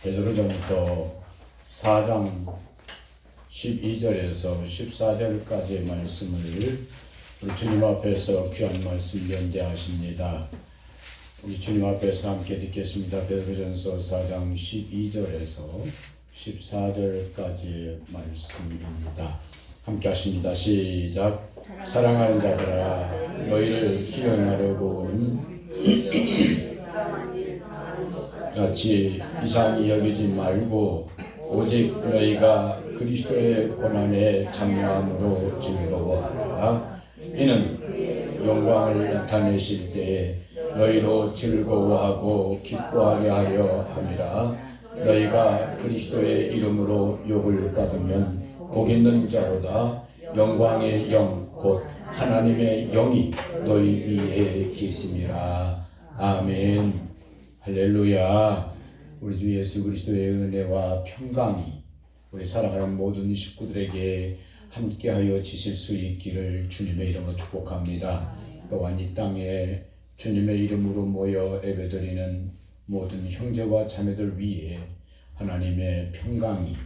베드로전서 4장 12절에서 14절까지의 말씀을 우리 주님 앞에서 귀한 말씀 연대하십니다. 우리 주님 앞에서 함께 듣겠습니다. 베드로전서 4장 12절에서 14절까지의 말씀입니다. 함께 하십니다. 시작. 사랑하는 자들아, 너희를 희롱하려고 오는 같이 이상히 여기지 말고 오직 너희가 그리스도의 고난에 참여함으로 즐거워하라. 이는 영광을 나타내실 때에 너희로 즐거워하고 기뻐하게 하려 함이라. 너희가 그리스도의 이름으로 욕을 받으면 복 있는 자로다. 영광의 영 곧 하나님의 영이 너희 위에 계심이라. 아멘. 할렐루야. 우리 주 예수 그리스도의 은혜와 평강이 우리 사랑하는 모든 식구들에게 함께하여 지실 수 있기를 주님의 이름으로 축복합니다. 또한 이 땅에 주님의 이름으로 모여 예배드리는 모든 형제와 자매들 위에 하나님의 평강이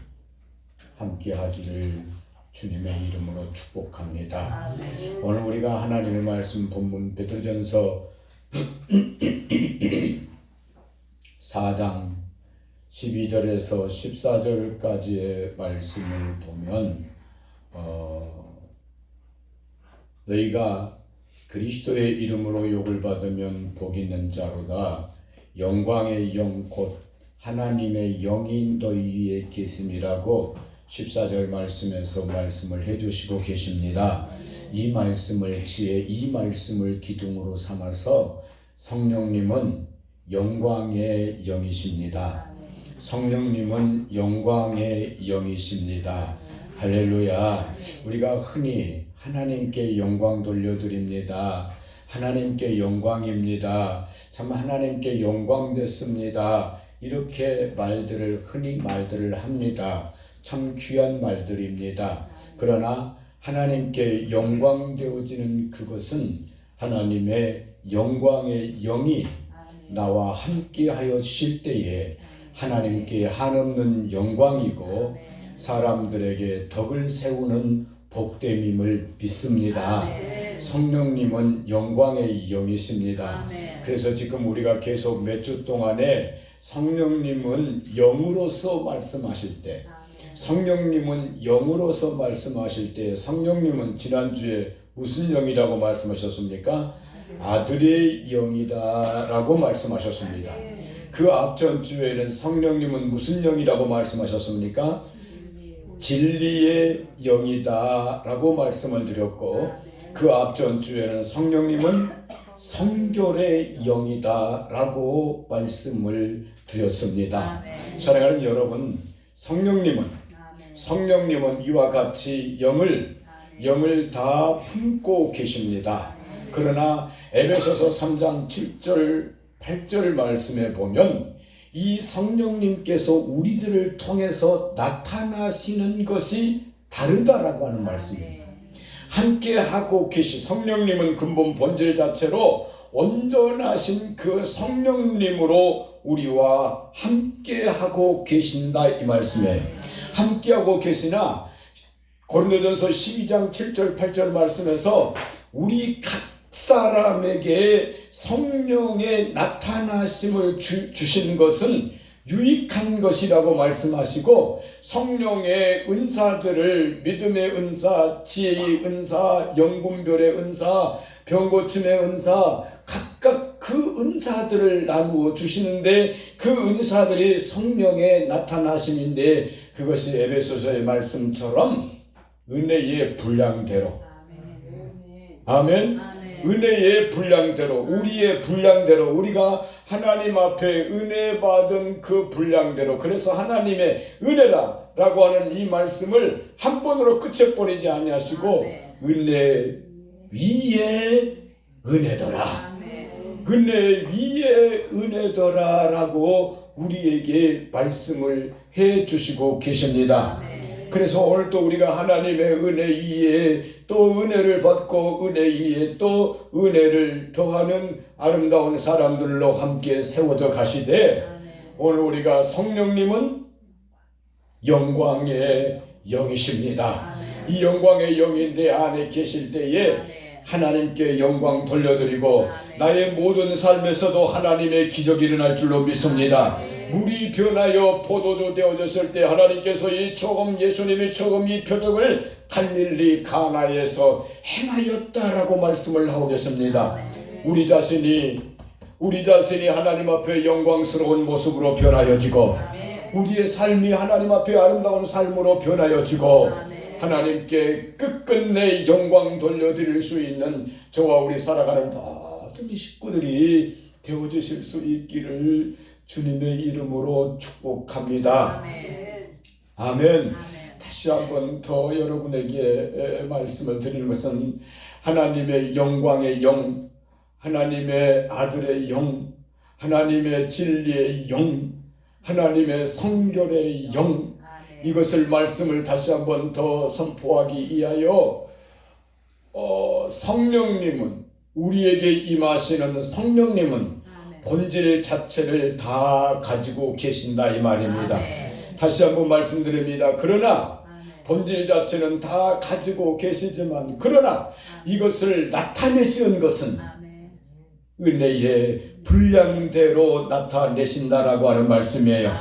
함께하기를 주님의 이름으로 축복합니다. 아멘. 오늘 우리가 하나님의 말씀 본문 베드로전서 4장 12절에서 14절까지의 말씀을 보면 너희가 그리스도의 이름으로 욕을 받으면 복 있는 자로다. 영광의 영 곧 하나님의 영이 너희 위에 계심이라고 14절 말씀에서 말씀을 해주시고 계십니다. 이 말씀을 이 말씀을 기둥으로 삼아서 성령님은 영광의 영이십니다. 성령님은 영광의 영이십니다. 할렐루야. 우리가 흔히 하나님께 영광 돌려드립니다. 하나님께 영광입니다. 참 하나님께 영광 됐습니다. 이렇게 흔히 말들을 합니다. 참 귀한 말들입니다. 그러나 하나님께 영광 되어지는 그것은 하나님의 영광의 영이 나와 함께 하여 주실 때에 하나님께 한없는 영광이고 사람들에게 덕을 세우는 복됨임을 믿습니다. 성령님은 영광의 영이십니다. 그래서 지금 우리가 계속 몇 주 동안에 성령님은 영으로서 말씀하실 때 성령님은 영으로서 말씀하실 때 성령님은 지난주에 무슨 영이라고 말씀하셨습니까? 아들의 영이다 라고 말씀하셨습니다. 그 앞전 주에는 성령님은 무슨 영이라고 말씀하셨습니까? 진리의 영이다 라고 말씀을 드렸고 그 앞전 주에는 성령님은 성결의 영이다 라고 말씀을 드렸습니다. 사랑하는 여러분, 성령님은 이와 같이 영을 다 품고 계십니다. 그러나 에베소서 3장 7절 8절 말씀에 보면 이 성령님께서 우리들을 통해서 나타나시는 것이 다르다라고 하는 말씀입니다. 함께하고 성령님은 근본 본질 자체로 온전하신 그 성령님으로 우리와 함께하고 계신다 이 말씀에 함께하고 계시나 고린도전서 12장 7절 8절 말씀에서 우리 각 사람에게 성령의 나타나심을 주신 것은 유익한 것이라고 말씀하시고 성령의 은사들을 믿음의 은사, 지혜의 은사, 영분별의 은사, 병고침의 은사 각각 그 은사들을 나누어 주시는데 그 은사들이 성령의 나타나심인데 그것이 에베소서의 말씀처럼 은혜의 분량대로 아멘. 은혜의 분량대로 우리의 분량대로 우리가 하나님 앞에 은혜 받은 그 분량대로 그래서 하나님의 은혜라 라고 하는 이 말씀을 한 번으로 끝내버리지 아니하시고 은혜 위에 은혜더라 은혜 위에 은혜더라 라고 우리에게 말씀을 해 주시고 계십니다. 그래서 오늘도 우리가 하나님의 은혜 위에 또 은혜를 받고 은혜 위에 또 은혜를 더하는 아름다운 사람들로 함께 세워져 가시되 오늘 우리가 성령님은 영광의 영이십니다. 이 영광의 영이 내 안에 계실 때에 하나님께 영광 돌려드리고 나의 모든 삶에서도 하나님의 기적이 일어날 줄로 믿습니다. 물이 변하여 포도주 되어졌을 때 하나님께서 예수님이 조금 이 표적을 갈릴리 가나에서 행하였다라고 말씀을 하고 계십니다. 우리 자신이 하나님 앞에 영광스러운 모습으로 변하여지고 우리의 삶이 하나님 앞에 아름다운 삶으로 변하여지고 하나님께 끝끝내 영광 돌려드릴 수 있는 저와 우리 살아가는 모든 식구들이 되어주실 수 있기를 주님의 이름으로 축복합니다. 아멘. 다시 한번 더 여러분에게 말씀을 드리는 것은 하나님의 영광의 영, 하나님의 아들의 영, 하나님의 진리의 영, 하나님의 성결의 영, 이것을 말씀을 다시 한번 더 선포하기 위하여 성령님은, 우리에게 임하시는 성령님은 본질 자체를 다 가지고 계신다 이 말입니다. 다시 한번 말씀드립니다. 그러나 본질 자체는 다 가지고 계시지만 그러나 이것을 나타내시는 것은 은혜의 분량대로 나타내신다라고 하는 말씀이에요.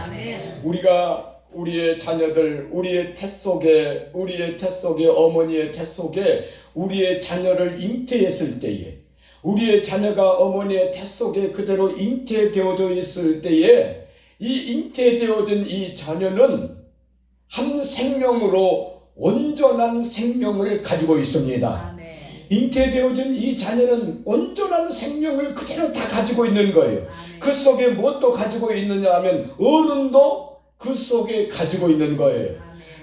우리가 우리의 자녀들, 우리의 태 속에 어머니의 태 속에 우리의 자녀를 잉태했을 때에, 우리의 자녀가 어머니의 태 속에 그대로 잉태되어져 있을 때에 이 잉태되어진 이 자녀는 한 생명으로 온전한 생명을 가지고 있습니다. 잉태되어진 이 자녀는 온전한 생명을 그대로 다 가지고 있는 거예요. 그 속에 무엇도 가지고 있느냐 하면 어른도 그 속에 가지고 있는 거예요.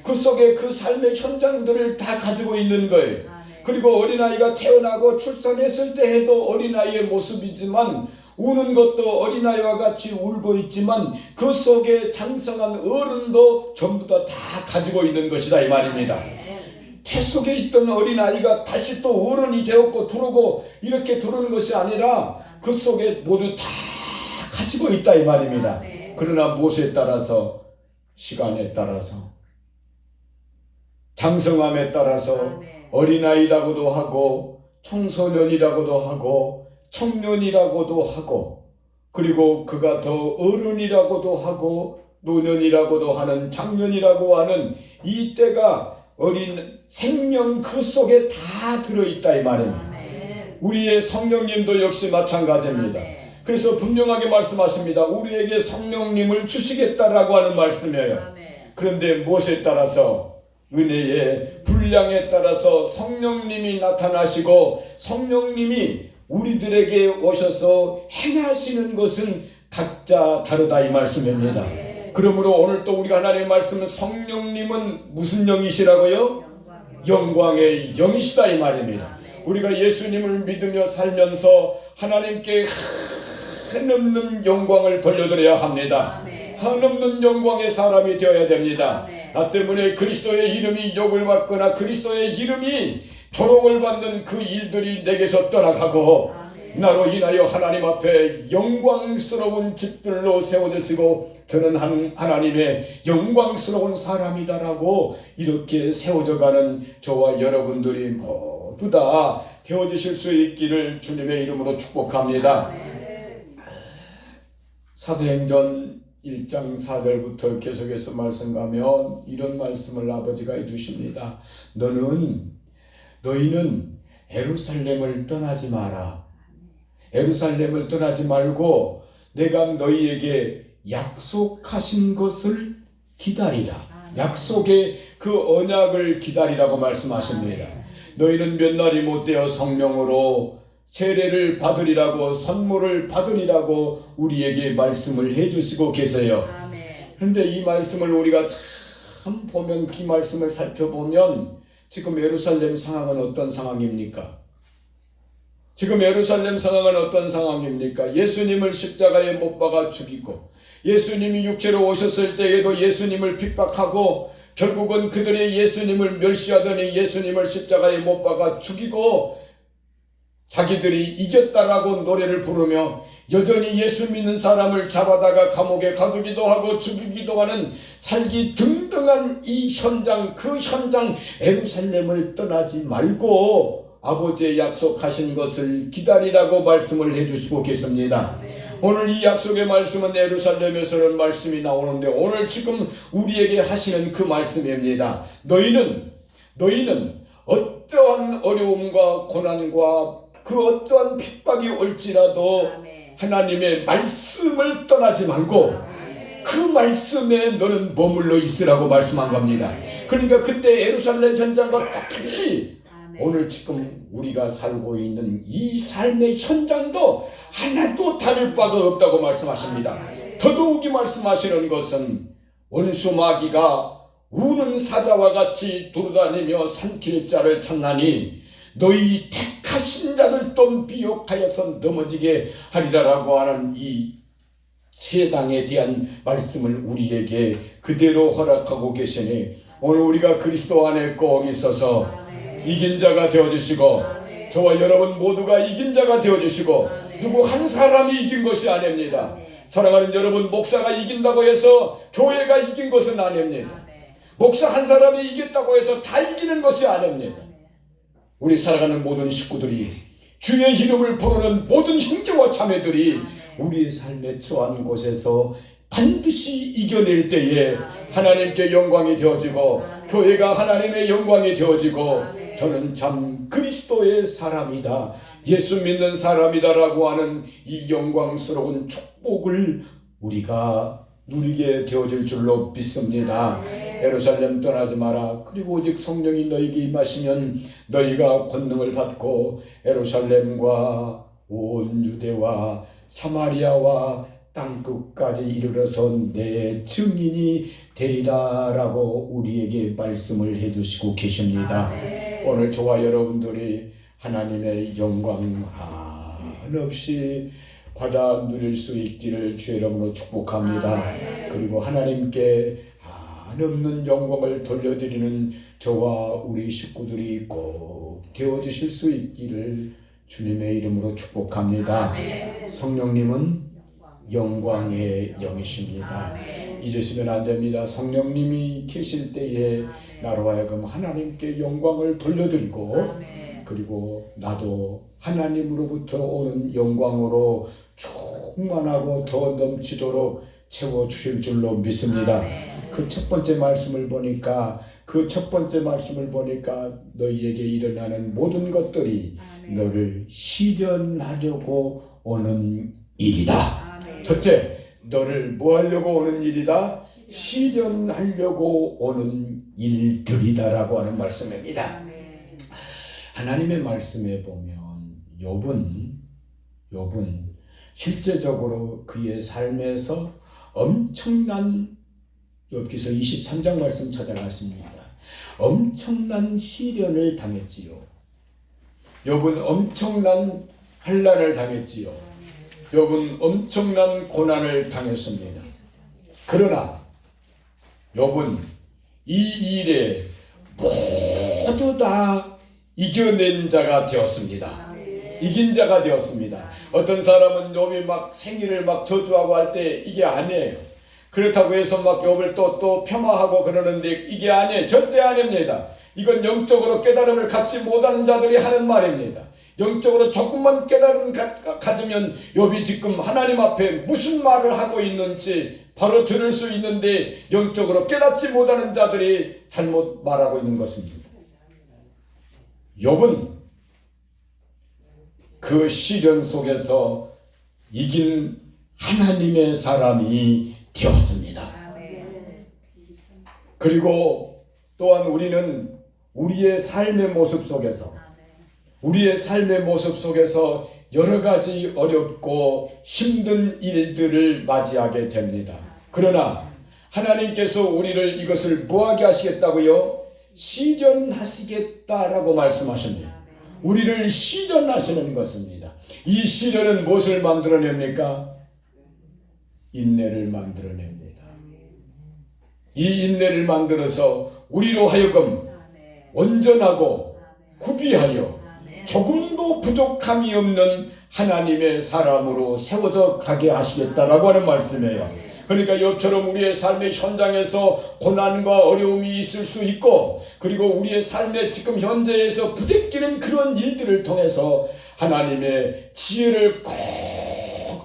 그 속에 그 삶의 현장들을 다 가지고 있는 거예요. 그리고 어린아이가 태어나고 출산했을 때 해도 어린아이의 모습이지만 우는 것도 어린아이와 같이 울고 있지만 그 속에 장성한 어른도 전부 다 가지고 있는 것이다 이 말입니다. 태 속에 있던 어린아이가 다시 또 어른이 되었고 들어오고 이렇게 들어오는 것이 아니라 그 속에 모두 다 가지고 있다 이 말입니다. 그러나 무엇에 따라서, 시간에 따라서, 장성함에 따라서 어린아이라고도 하고 청소년이라고도 하고 청년이라고도 하고 그리고 그가 더 어른이라고도 하고 노년이라고도 하는 장년이라고 하는 이 때가 어린 생명 그 속에 다 들어있다 이 말입니다. 우리의 성령님도 역시 마찬가지입니다. 그래서 분명하게 말씀하십니다. 우리에게 성령님을 주시겠다라고 하는 말씀이에요. 그런데 무엇에 따라서? 은혜의 분량에 따라서 성령님이 나타나시고 성령님이 우리들에게 오셔서 행하시는 것은 각자 다르다 이 말씀입니다. 그러므로 오늘 또 우리가 하나님의 말씀은 성령님은 무슨 영이시라고요? 영광의 영이시다 이 말입니다. 우리가 예수님을 믿으며 살면서 하나님께 한없는 영광을 돌려드려야 합니다. 한없는 영광의 사람이 되어야 됩니다. 나 때문에 그리스도의 이름이 욕을 받거나 그리스도의 이름이 조롱을 받는 그 일들이 내게서 떠나가고 나로 인하여 하나님 앞에 영광스러운 집들로 세워주시고 저는 하나님의 영광스러운 사람이다라고 이렇게 세워져가는 저와 여러분들이 모두 다 되어주실 수 있기를 주님의 이름으로 축복합니다. 사도행전 1장 4절부터 계속해서 말씀 가면 이런 말씀을 아버지가 해주십니다. 너희는 예루살렘을 떠나지 마라. 예루살렘을 떠나지 말고 내가 너희에게 약속하신 것을 기다리라. 약속의 그 언약을 기다리라고 말씀하십니다. 너희는 몇 날이 못되어 성령으로 세례를 받으리라고 선물을 받으리라고 우리에게 말씀을 해주시고 계세요. 그런데 이 말씀을 우리가 참 보면 그 말씀을 살펴보면 지금 예루살렘 상황은 어떤 상황입니까? 지금 예루살렘 상황은 어떤 상황입니까? 예수님을 십자가에 못 박아 죽이고 예수님이 육체로 오셨을 때에도 예수님을 핍박하고 결국은 그들이 예수님을 멸시하더니 예수님을 십자가에 못 박아 죽이고 자기들이 이겼다라고 노래를 부르며 여전히 예수 믿는 사람을 잡아다가 감옥에 가두기도 하고 죽이기도 하는 살기 등등한 이 현장, 그 현장 예루살렘을 떠나지 말고 아버지의 약속하신 것을 기다리라고 말씀을 해주시고 계십니다. 오늘 이 약속의 말씀은 예루살렘에서는 말씀이 나오는데 오늘 지금 우리에게 하시는 그 말씀입니다. 너희는 어떠한 어려움과 고난과 그 어떠한 핍박이 올지라도 하나님의 말씀을 떠나지 말고 그 말씀에 너는 머물러 있으라고 말씀한 겁니다. 그러니까 그때 예루살렘 현장과 똑같이 오늘 지금 우리가 살고 있는 이 삶의 현장도 하나도 다를 바가 없다고 말씀하십니다. 더더욱이 말씀하시는 것은 원수 마귀가 우는 사자와 같이 돌아다니며 삼킬 자를 찾나니 너희 택하신 자들도 미혹하여서 넘어지게 하리라라고 하는 이 세상에 대한 말씀을 우리에게 그대로 허락하고 계시니 오늘 우리가 그리스도 안에 꼭 있어서 이긴 자가 되어주시고 저와 여러분 모두가 이긴 자가 되어주시고 누구 한 사람이 이긴 것이 아닙니다. 사랑하는 여러분, 목사가 이긴다고 해서 교회가 이긴 것은 아닙니다. 목사 한 사람이 이겼다고 해서 다 이기는 것이 아닙니다. 우리 살아가는 모든 식구들이 주의 이름을 부르는 모든 형제와 자매들이 우리의 삶에 처한 곳에서 반드시 이겨낼 때에 하나님께 영광이 되어지고 교회가 하나님의 영광이 되어지고 저는 참 그리스도의 사람이다, 예수 믿는 사람이다라고 하는 이 영광스러운 축복을 우리가 누리게 되어질 줄로 믿습니다. 예루살렘 떠나지 마라. 그리고 오직 성령이 너희에게 임하시면 너희가 권능을 받고 예루살렘과 온 유대와 사마리아와 땅끝까지 이르러서 내 증인이 되리라라고 우리에게 말씀을 해주시고 계십니다. 오늘 저와 여러분들이 하나님의 영광 한없이 받아 누릴 수 있기를 주의 이름으로 축복합니다. 그리고 하나님께 한없는 영광을 돌려드리는 저와 우리 식구들이 꼭 되어주실 수 있기를 주님의 이름으로 축복합니다. 성령님은 영광의 영이십니다. 잊으시면 안 됩니다. 성령님이 계실 때에 나로 하여금 하나님께 영광을 돌려드리고 그리고 나도 하나님으로부터 오는 영광으로 충만하고 더 넘치도록 채워주실 줄로 믿습니다. 그 첫 번째 말씀을 보니까 너희에게 일어나는 모든 것들이 너를 시련하려고 오는 일이다. 첫째, 너를 뭐 하려고 오는 일이다? 시련하려고 오는 일들이다라고 하는 말씀입니다. 하나님의 말씀에 보면 욥은 실제적으로 그의 삶에서 엄청난, 욥기서 23장 말씀 찾아갔습니다. 엄청난 시련을 당했지요. 욥은 엄청난 환난을 당했지요. 욥은 엄청난 고난을 당했습니다. 그러나 욥은 이 일에 모두 다 이겨낸 자가 되었습니다. 이긴 자가 되었습니다. 어떤 사람은 욥이 막 생일을 막 저주하고 할 때 이게 아니에요. 그렇다고 해서 막 욥을 또 폄하하고 그러는데 이게 아니에요. 절대 아닙니다. 이건 영적으로 깨달음을 갖지 못하는 자들이 하는 말입니다. 영적으로 조금만 깨달음 가지면 욥이 지금 하나님 앞에 무슨 말을 하고 있는지 바로 들을 수 있는데 영적으로 깨닫지 못하는 자들이 잘못 말하고 있는 것입니다. 욥은 그 시련 속에서 이긴 하나님의 사람이 되었습니다. 그리고 또한 우리는 우리의 삶의 모습 속에서 여러 가지 어렵고 힘든 일들을 맞이하게 됩니다. 그러나 하나님께서 우리를 이것을 뭐하게 하시겠다고요? 시련하시겠다라고 말씀하십니다. 우리를 시련하시는 것입니다. 이 시련은 무엇을 만들어냅니까? 인내를 만들어냅니다. 이 인내를 만들어서 우리로 하여금 온전하고 구비하여 조금도 부족함이 없는 하나님의 사람으로 세워져 가게 하시겠다라고 하는 말씀이에요. 그러니까 욥처럼 우리의 삶의 현장에서 고난과 어려움이 있을 수 있고, 그리고 우리의 삶의 지금 현재에서 부대끼는 그런 일들을 통해서 하나님의 지혜를 꼭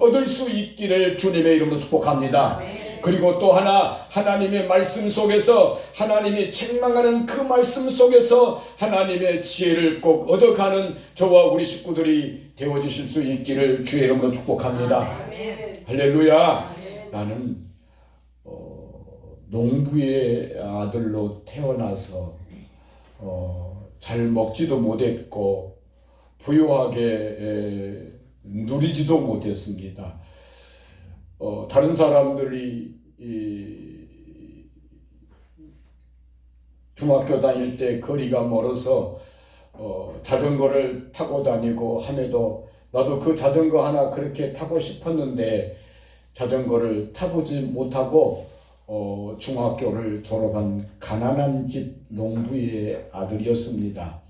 얻을 수 있기를 주님의 이름으로 축복합니다. 그리고 또 하나, 하나님의 말씀 속에서, 하나님이 책망하는 그 말씀 속에서 하나님의 지혜를 꼭 얻어가는 저와 우리 식구들이 되어주실 수 있기를 주의 이름으로 축복합니다. 할렐루야. 나는 농부의 아들로 태어나서 잘 먹지도 못했고 부유하게 누리지도 못했습니다. 다른 사람들이 중학교 다닐 때 거리가 멀어서 자전거를 타고 다니고 함에도 나도 그 자전거 하나 그렇게 타고 싶었는데 자전거를 타보지 못하고 중학교를 졸업한 가난한 집 농부의 아들이었습니다.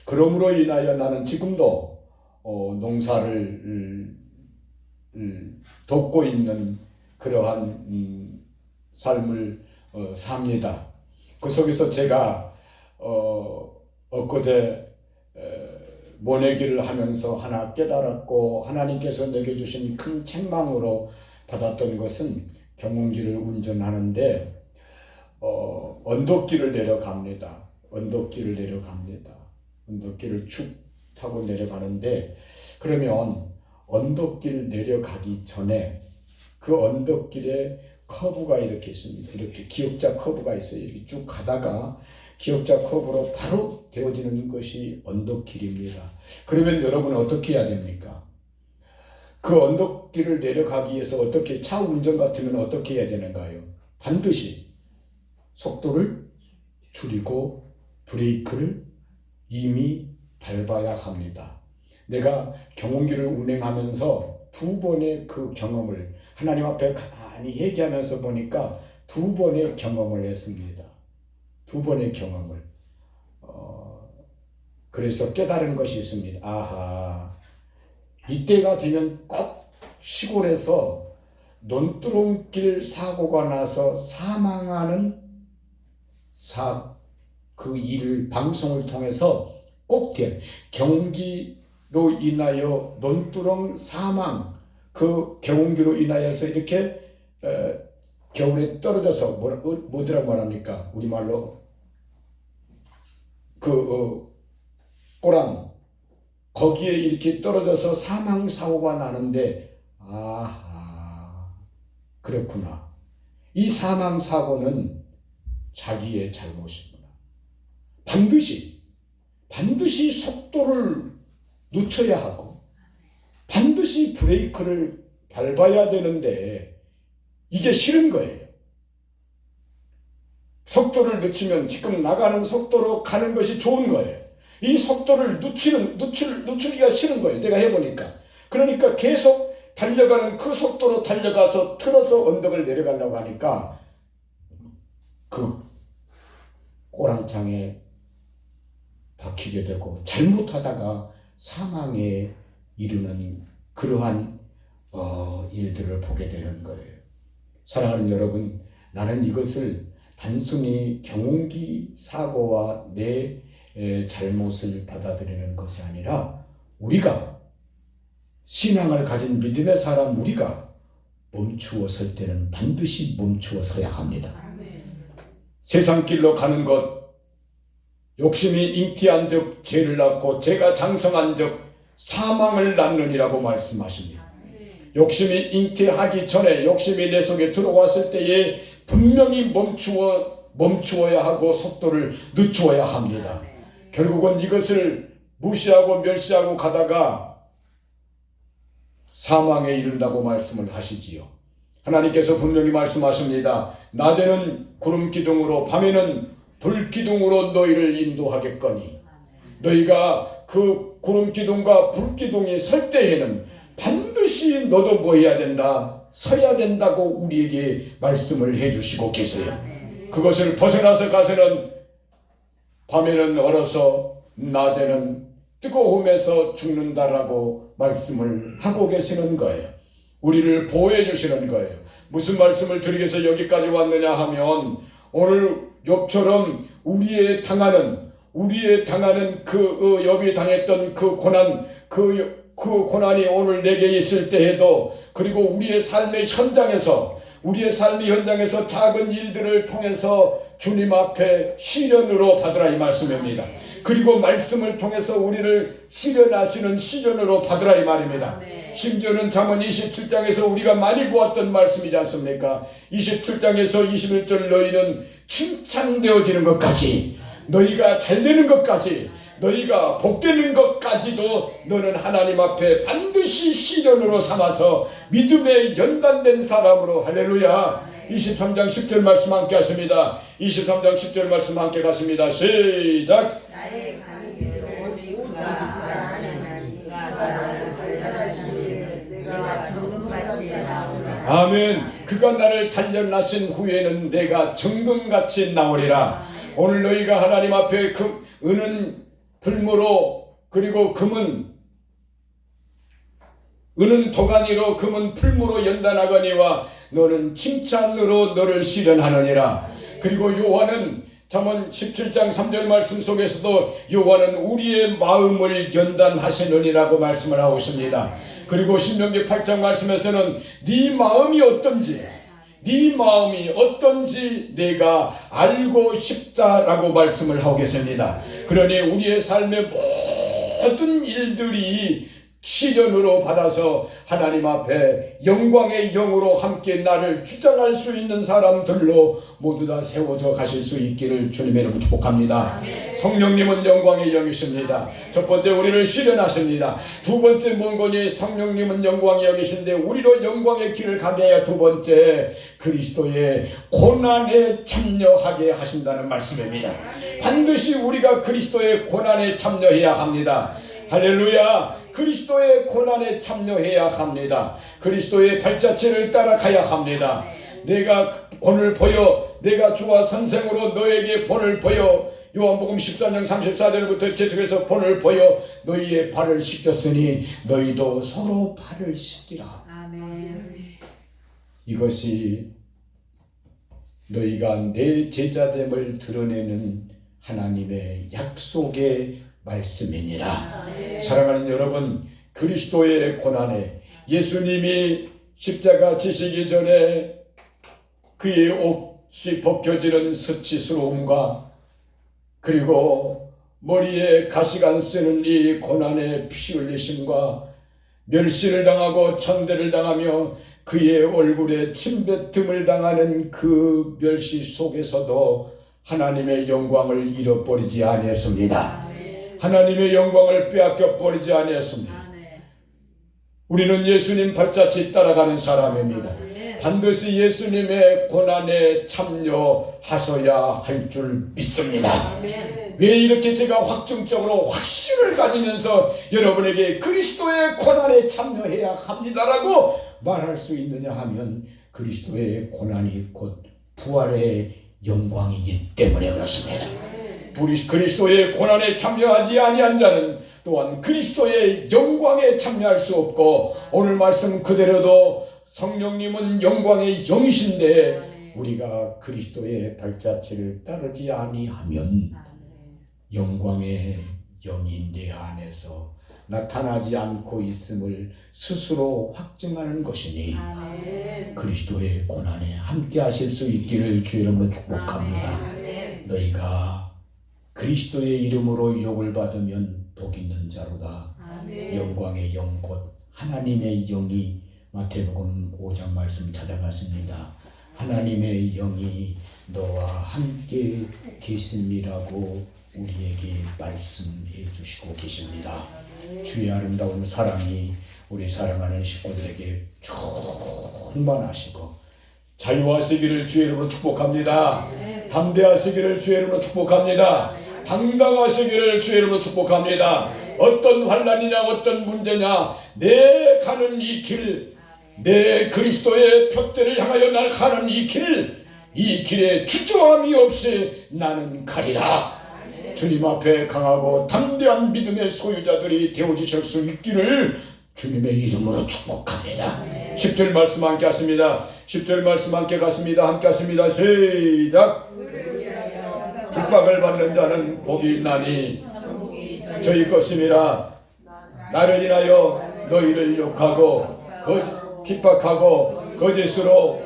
그러므로 인하여 나는 지금도 농사를 돕고 있는 그러한 삶을 삽니다. 그 속에서 제가 엊그제 모내기를 하면서 하나 깨달았고 하나님께서 내게 주신 큰 책망으로 받았던 것은 경운기를 운전하는데 언덕길을 내려갑니다. 언덕길을 쭉 타고 내려가는데, 그러면 언덕길 내려가기 전에 그 언덕길에 커브가 이렇게 있습니다. 이렇게 기역자 커브가 있어요. 이렇게 쭉 가다가 기역자 커브로 바로 되어지는 것이 언덕길입니다. 그러면 여러분은 어떻게 해야 됩니까? 그 언덕길을 내려가기 위해서 어떻게, 차 운전 같으면 어떻게 해야 되는가요? 반드시 속도를 줄이고 브레이크를 이미 밟아야 합니다. 내가 경운기를 운행하면서 두 번의 그 경험을 하나님 앞에 가만히 얘기하면서 보니까 두 번의 경험을 했습니다. 두 번의 경험을. 그래서 깨달은 것이 있습니다. 아하, 이때가 되면 꼭 시골에서 논두렁길 사고가 나서 사망하는 그 일을 방송을 통해서 꼭 경운기로 인하여 논두렁 사망, 그 경운기로 인하여서 이렇게 겨울에 떨어져서 뭐라고 말합니까? 우리말로 꼬랑, 거기에 이렇게 떨어져서 사망 사고가 나는데, 아하, 그렇구나. 이 사망 사고는 자기의 잘못이구나. 반드시 속도를 늦춰야 하고 반드시 브레이크를 밟아야 되는데 이게 싫은 거예요. 속도를 늦추면 지금 나가는 속도로 가는 것이 좋은 거예요. 이 속도를 늦추기가 싫은 거예요. 내가 해보니까. 그러니까 계속 달려가는 그 속도로 달려가서 틀어서 언덕을 내려가려고 하니까 그 꼬랑창에 박히게 되고 잘못하다가 사망에 이르는 그러한 일들을 보게 되는 거예요. 사랑하는 여러분, 나는 이것을 단순히 경운기 사고와 내 잘못을 받아들이는 것이 아니라 우리가 신앙을 가진 믿음의 사람, 우리가 멈추어 설 때는 반드시 멈추어 서야 합니다. 세상 길로 가는 것, 욕심이 잉태한 적 죄를 낳고 죄가 장성한 적 사망을 낳느니라고 말씀하십니다. 욕심이 잉태하기 전에, 욕심이 내 속에 들어왔을 때에 분명히 멈추어야 하고 속도를 늦추어야 합니다. 결국은 이것을 무시하고 멸시하고 가다가 사망에 이른다고 말씀을 하시지요. 하나님께서 분명히 말씀하십니다. 낮에는 구름 기둥으로 밤에는 불 기둥으로 너희를 인도하겠거니, 너희가 그 구름 기둥과 불 기둥이 설 때에는 반드시 너도 뭐 해야 된다? 서야 된다고 우리에게 말씀을 해주시고 계세요. 그것을 벗어나서 가서는 밤에는 얼어서 낮에는 뜨거움에서 죽는다라고 말씀을 하고 계시는 거예요. 우리를 보호해 주시는 거예요. 무슨 말씀을 드리기 위해서 여기까지 왔느냐 하면, 오늘 욥처럼 우리의 당하는 그 욥이 당했던 그 고난, 그 고난이 오늘 내게 있을 때에도, 그리고 우리의 삶의 현장에서 작은 일들을 통해서 주님 앞에 시련으로 받으라, 이 말씀입니다. 그리고 말씀을 통해서 우리를 시련하시는 시련으로 받으라, 이 말입니다. 심지어는 잠언 27장에서 우리가 많이 보았던 말씀이지 않습니까? 27장에서 21절, 너희는 칭찬되어지는 것까지, 너희가 잘되는 것까지, 너희가 복되는 것까지도 너는 하나님 앞에 반드시 시련으로 삼아서 믿음에 연단된 사람으로, 할렐루야. 23장 10절 말씀 함께 하십니다. 23장 10절 말씀 함께 가십니다. 시작. 나의 가는 길을 오직 그가 아시나니 그가 나를 달려나시니 내가 정금같이 나오리라. 아멘. 그가 나를 단련하신 후에는 내가 정금같이 나오리라. 오늘 너희가 하나님 앞에 그 은은 풀무로, 그리고 은은 도가니로, 금은 풀무로 연단하거니와 너는 칭찬으로 너를 시련하느니라. 그리고 요한은 잠언 17장 3절 말씀 속에서도 요한은 우리의 마음을 연단하시느니라고 말씀을 하고 있습니다. 그리고 신명기 8장 말씀에서는 네 마음이 어떤지 내가 알고 싶다라고 말씀을 하고 계십니다. 그러니 우리의 삶의 모든 일들이 시련으로 받아서 하나님 앞에 영광의 영으로 함께 나를 주장할 수 있는 사람들로 모두 다 세워져 가실 수 있기를 주님의 이름으로 축복합니다. 성령님은 영광의 영이십니다. 첫 번째, 우리를 시련하십니다. 두 번째, 문건이 성령님은 영광의 영이신데 우리로 영광의 길을 가게 해야 두 번째, 그리스도의 고난에 참여하게 하신다는 말씀입니다. 반드시 우리가 그리스도의 고난에 참여해야 합니다. 할렐루야. 그리스도의 고난에 참여해야 합니다. 그리스도의 발자취를 따라가야 합니다. 내가 본을 보여, 내가 주와 선생으로 너에게 본을 보여, 요한복음 14장 34절부터 계속해서 본을 보여 너희의 발을 씻겼으니 너희도 서로 발을 씻기라. 아멘. 이것이 너희가 내 제자됨을 드러내는 하나님의 약속의 말씀이니라. 사랑하는 여러분, 그리스도의 고난에, 예수님이 십자가 지시기 전에 그의 옷이 벗겨지는 수치스러움과, 그리고 머리에 가시관 쓰는 이 고난의 피 흘리심과, 멸시를 당하고 천대를 당하며 그의 얼굴에 침뱉음을 당하는 그 멸시 속에서도 하나님의 영광을 잃어버리지 아니했습니다. 하나님의 영광을 빼앗겨 버리지 아니했습니다. 우리는 예수님 발자취 따라가는 사람입니다. 반드시 예수님의 고난에 참여하셔야 할 줄 믿습니다. 왜 이렇게 제가 확증적으로 확신을 가지면서 여러분에게 그리스도의 고난에 참여해야 합니다라고 말할 수 있느냐 하면, 그리스도의 고난이 곧 부활의 영광이기 때문에 그렇습니다. 그리스도의 고난에 참여하지 아니한 자는 또한 그리스도의 영광에 참여할 수 없고, 오늘 말씀 그대로도 성령님은 영광의 영이신데 우리가 그리스도의 발자취를 따르지 아니하면 영광의 영이 내 안에서 나타나지 않고 있음을 스스로 확증하는 것이니 그리스도의 고난에 함께 하실 수 있기를 주의 이름으로 축복합니다. 너희가 그리스도의 이름으로 욕을 받으면 복 있는 자로다. 영광의 영 곧 하나님의 영이, 마태복음 5장 말씀 찾아봤습니다. 하나님의 영이 너와 함께 계심이라고 우리에게 말씀해 주시고 계십니다. 주의 아름다운 사랑이 우리 사랑하는 식구들에게 충만하시고 자유하시기를 주의 이름으로 축복합니다. 담대하시기를 주의 이름으로 축복합니다. 당당하시기를 주의 이름으로 축복합니다. 어떤 환난이냐 어떤 문제냐, 내 가는 이 길, 내 그리스도의 표대를 향하여 날 가는 이 길에 주저함이 없이 나는 가리라. 주님 앞에 강하고 담대한 믿음의 소유자들이 되어주실 수 있기를 주님의 이름으로 축복합니다. 10절 말씀 함께 하십니다. 10절 말씀 함께 갔습니다. 함께 하십니다. 시작. 축복을 받는 자는 복이 있나니 저희 것임이라. 나를 인하여 너희를 욕하고 핍박하고 거짓으로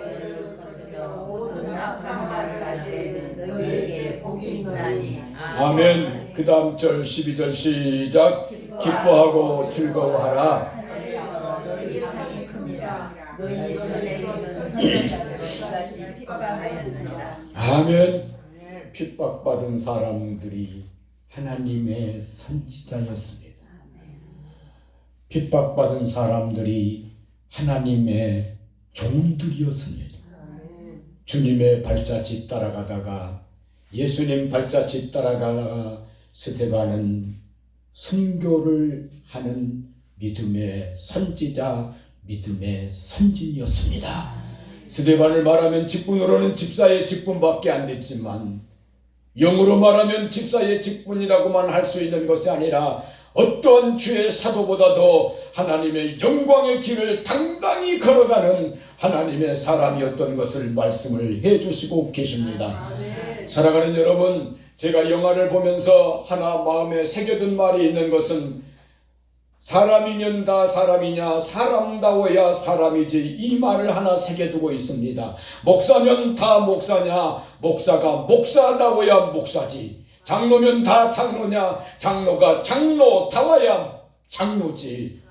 아멘. 그 다음 절 12절 시작. 기뻐하고 즐거워하라. 아멘. 핍박받은 사람들이 하나님의 선지자였습니다. 핍박받은 사람들이 하나님의 종들이었습니다. 주님의 발자취 따라가다가, 예수님 발자취 따라가다가 스데반은 선교를 하는 믿음의 선지자, 믿음의 선진이었습니다. 스데반을 말하면 직분으로는 집사의 직분밖에 안 됐지만, 영으로 말하면 집사의 직분이라고만 할 수 있는 것이 아니라 어떠한 주의 사도보다도 하나님의 영광의 길을 당당히 걸어가는 하나님의 사람이었던 것을 말씀을 해주시고 계십니다. 사랑하는 여러분, 제가 영화를 보면서 하나 마음에 새겨둔 말이 있는 것은, 사람이면 다 사람이냐, 사람다워야 사람이지, 이 말을 하나 새겨두고 있습니다. 목사면 다 목사냐, 목사가 목사다워야 목사지, 장로면 다 장로냐, 장로가 장로다워야 장로지.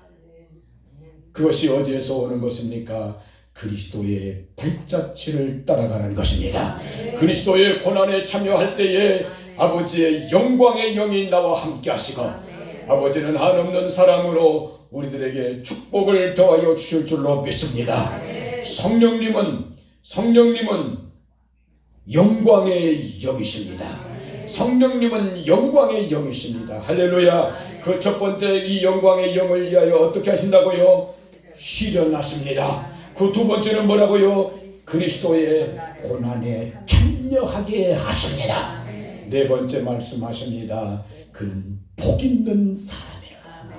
그것이 어디에서 오는 것입니까? 그리스도의 발자취를 따라가는 것입니다. 그리스도의 고난에 참여할 때에 아버지의 영광의 영이 나와 함께 하시고, 아버지는 한없는 사랑으로 우리들에게 축복을 더하여 주실 줄로 믿습니다. 성령님은 영광의 영이십니다. 성령님은 영광의 영이십니다. 할렐루야. 그 첫 번째 이 영광의 영을 위하여 어떻게 하신다고요? 실현하십니다. 그 두 번째는 뭐라고요? 그리스도의 고난에 참여하게 하십니다. 네 번째 말씀하십니다. 그는 복 있는 사람이로다.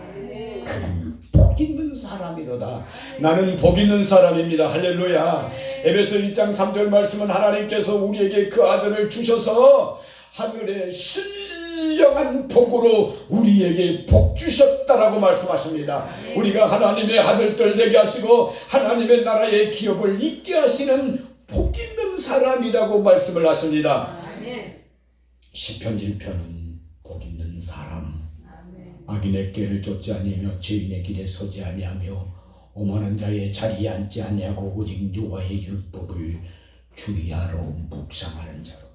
그는 복 있는 사람이로다. 나는 복 있는 사람입니다. 할렐루야. 에베소 1장 3절 말씀은 하나님께서 우리에게 그 아들을 주셔서 하늘의 신령한 복으로 우리에게 복 주셨다라고 말씀하십니다. 우리가 하나님의 아들들 되게 하시고 하나님의 나라의 기업을 잇게 하시는 복 있는 사람이라고 말씀을 하십니다. 시편 1편은 복 있는 사람, 악인의 길을 쫓지 아니하며 죄인의 길에 서지 아니하며 오만한 자의 자리에 앉지 아니하고 오직 여호와의 율법을 주의하러 묵상하는 자로다.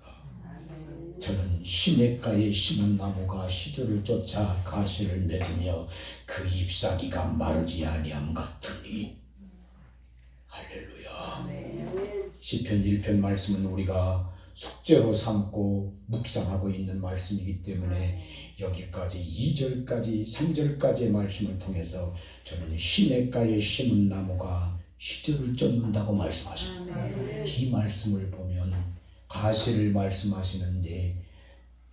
저는 시냇가에 심은 나무가 시절을 쫓아 가시를 맺으며 그 잎사귀가 마르지 아니함 같으니. 할렐루야. 시편 1편 말씀은 우리가 숙제로 삼고 묵상하고 있는 말씀이기 때문에 여기까지 2절까지 3절까지의 말씀을 통해서 저는 시냇가에 심은 나무가 시절을 쫓는다고 말씀하십니다. 이 말씀을 보면 가시를 말씀하시는데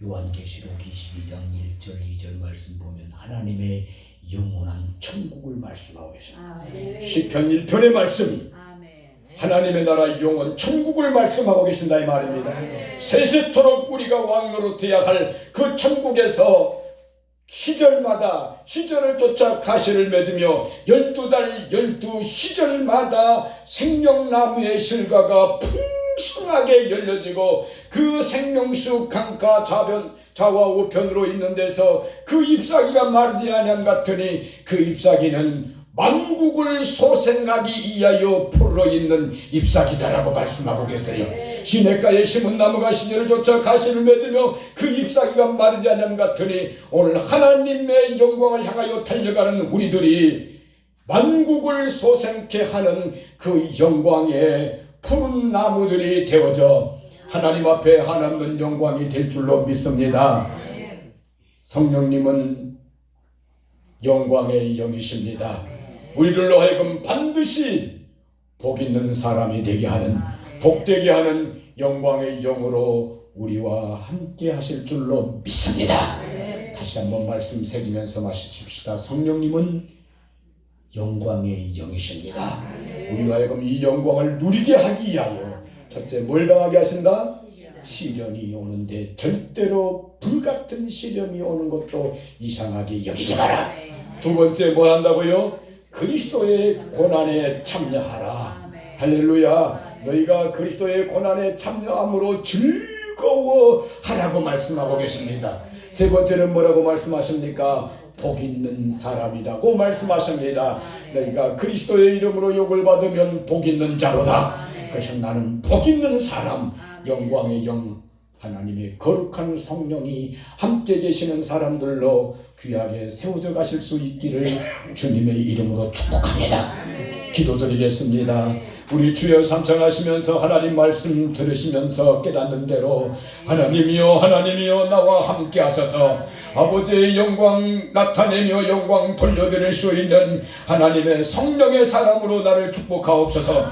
요한계시록 22장 1절 2절 말씀 보면 하나님의 영원한 천국을 말씀하고 계십니다. 시편 1편의 말씀이 하나님의 나라 영원 천국을 말씀하고 계신다 이 말입니다. 세세토록 우리가 왕노릇해야 할 그 천국에서 시절마다 시절을 쫓아 가시를 맺으며 12달 12시절마다 생명나무의 실과가 풍성하게 열려지고 그 생명수 강가 좌와 우편으로 있는 데서 그 잎사귀가 마르지 아니함 같으니 그 잎사귀는 만국을 소생하기 위하여 풀어 있는 잎사귀다라고 말씀하고 계세요. 시냇가에 심은 나무가 시절을 쫓아 가시를 맺으며 그 잎사귀가 마르지 않음 같으니 오늘 하나님의 영광을 향하여 달려가는 우리들이 만국을 소생케 하는 그 영광의 푸른 나무들이 되어져 하나님 앞에 한없는 영광이 될 줄로 믿습니다. 성령님은 영광의 영이십니다. 우리들로 하여금 반드시 복 있는 사람이 되게 하는, 복되게 하는 영광의 영으로 우리와 함께 하실 줄로 믿습니다. 다시 한번 말씀 새기면서 마시십시다. 성령님은 영광의 영이십니다. 우리가 하여금 이 영광을 누리게 하기 위하여 첫째 뭘 당하게 하신다? 시련이 오는데 절대로 불같은 시련이 오는 것도 이상하게 여기지 마라. 두 번째 뭐 한다고요? 그리스도의 고난에 참여하라. 할렐루야. 너희가 그리스도의 고난에 참여함으로 즐거워하라고 말씀하고 계십니다. 세 번째는 뭐라고 말씀하십니까? 복 있는 사람이라고 말씀하십니다. 너희가 그리스도의 이름으로 욕을 받으면 복 있는 자로다. 그래서 나는 복 있는 사람, 영광의 영, 하나님의 거룩한 성령이 함께 계시는 사람들로 귀하게 세워져 가실 수 있기를 주님의 이름으로 축복합니다. 기도드리겠습니다. 우리 주여 삼창하시면서 하나님 말씀 들으시면서 깨닫는 대로 하나님이여 하나님이여 나와 함께 하셔서 아버지의 영광 나타내며 영광 돌려드릴 수 있는 하나님의 성령의 사람으로 나를 축복하옵소서.